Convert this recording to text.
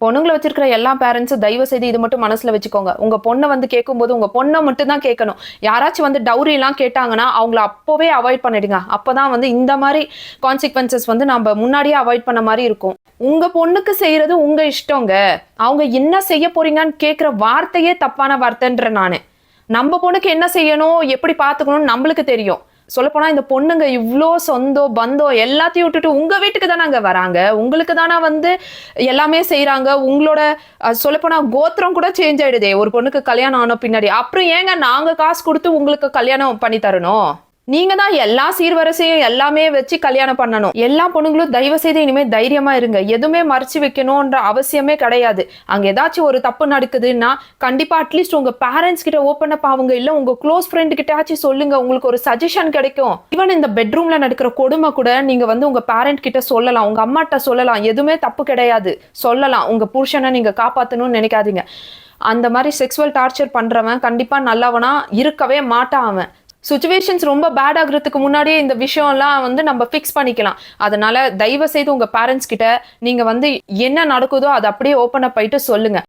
பொண்ணுங்களை வச்சிருக்கிற எல்லா பேரண்ட்ஸும் தயவு செய்து இது மட்டும் மனசுல வச்சுக்கோங்க. உங்க பொண்ணை வந்து கேட்கும்போது உங்க பொண்ணை மட்டும் தான் கேட்கணும். யாராச்சும் வந்து டவுரி எல்லாம் கேட்டாங்கன்னா அவங்கள அப்பவே அவாய்ட் பண்ணிடுங்க. அப்பதான் வந்து இந்த மாதிரி கான்சிக்வன்சஸ் வந்து நம்ம முன்னாடியே அவாய்ட் பண்ண மாதிரி இருக்கும். உங்க பொண்ணுக்கு செய்யறது உங்க இஷ்டங்க. அவங்க என்ன செய்ய போறீங்கன்னு கேட்கிற வார்த்தையே தப்பான வார்த்தைன்ற நானு. நம்ம பொண்ணுக்கு என்ன செய்யணும், எப்படி பாத்துக்கணும்னு நம்மளுக்கு தெரியும். சொல்லப்போனா இந்த பொண்ணுங்க இவ்வளோ சொந்தம் பந்தம் எல்லாத்தையும் விட்டுட்டு உங்க வீட்டுக்கு தானே அங்க வராங்க. உங்களுக்கு தானே வந்து எல்லாமே செய்யறாங்க. உங்களோட சொல்லப்போனா கோத்திரம் கூட சேஞ்ச் ஆயிடுதே ஒரு பொண்ணுக்கு கல்யாணம் ஆன பின்னாடி. அப்புறம் ஏங்க நாங்க காசு கொடுத்து உங்களுக்கு கல்யாணம் பண்ணி தரணும்? நீங்க தான் எல்லா சீர்வரிசையும் எல்லாமே வச்சு கல்யாணம் பண்ணணும். எல்லா பொண்ணுங்களும் தயவு செய்து இனிமே தைரியமா இருங்க. எதுவுமே மறைச்சு வைக்கணும்ன்ற அவசியமே கிடையாது. அங்க ஏதாச்சும் ஒரு தப்பு நடக்குதுன்னா கண்டிப்பா அட்லீஸ்ட் உங்க பேரண்ட்ஸ் கிட்ட ஓப்பன் அப் ஆகுங்க. இல்ல உங்க க்ளோஸ் ஃப்ரெண்ட் கிட்டாச்சும் சொல்லுங்க. உங்களுக்கு ஒரு சஜஷன் கிடைக்கும். ஈவன் இந்த பெட்ரூம்ல நடக்கிற கொடுமை கூட நீங்க வந்து உங்க பேரண்ட் கிட்ட சொல்லலாம், உங்க அம்மாட்ட சொல்லலாம். எதுவுமே தப்பு கிடையாது, சொல்லலாம். உங்க புருஷனை நீங்க காப்பாத்தணும்னு நினைக்காதீங்க. அந்த மாதிரி செக்ஸுவல் டார்ச்சர் பண்றவன் கண்டிப்பா நல்லவனா இருக்கவே மாட்டான். அவன் சுச்சுவேஷன்ஸ் ரொம்ப பேட் ஆகுறதுக்கு முன்னாடியே இந்த விஷயம்லாம் வந்து நம்ம ஃபிக்ஸ் பண்ணிக்கலாம். அதனால தயவு செய்து உங்க பேரண்ட்ஸ் கிட்ட நீங்க வந்து என்ன நடக்குதோ அதை அப்படியே ஓப்பன் அப் ஆயிட்டு சொல்லுங்க.